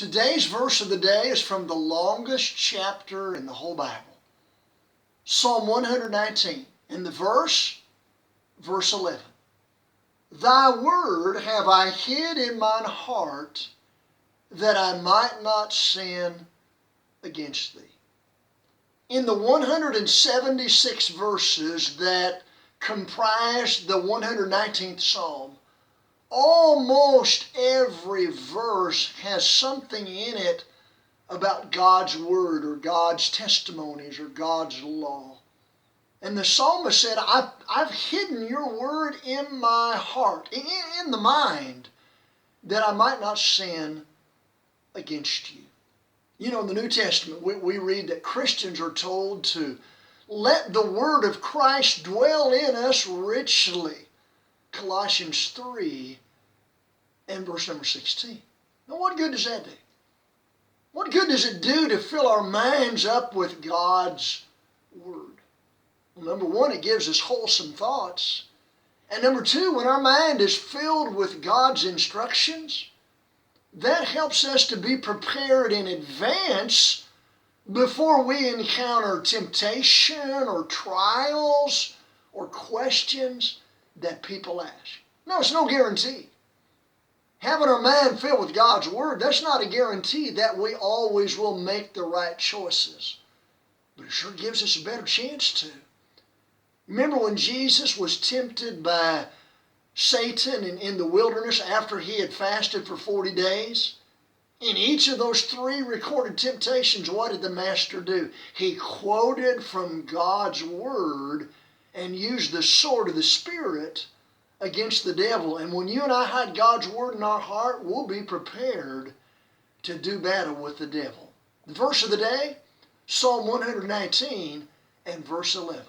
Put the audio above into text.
Today's verse of the day is from the longest chapter in the whole Bible, Psalm 119. And the verse 11. Thy word have I hid in mine heart, that I might not sin against thee. In the 176 verses that comprise the 119th Psalm, almost every verse has something in it about God's word or God's testimonies or God's law. And the psalmist said, I've hidden your word in my heart, in the mind, that I might not sin against you. You know, in the New Testament, we read that Christians are told to let the word of Christ dwell in us richly. Colossians 3 and verse number 16. Now, what good does that do? What good does it do to fill our minds up with God's word? Well, number one, it gives us wholesome thoughts. And number two, when our mind is filled with God's instructions, that helps us to be prepared in advance before we encounter temptation or trials or questions that people ask. No, it's no guarantee. Having our mind filled with God's word, that's not a guarantee that we always will make the right choices. But it sure gives us a better chance to. Remember when Jesus was tempted by Satan in the wilderness after he had fasted for 40 days? In each of those three recorded temptations, what did the Master do? He quoted from God's word and used the sword of the Spirit against the devil. And when you and I hide God's word in our heart, we'll be prepared to do battle with the devil. The verse of the day, Psalm 119 and verse 11.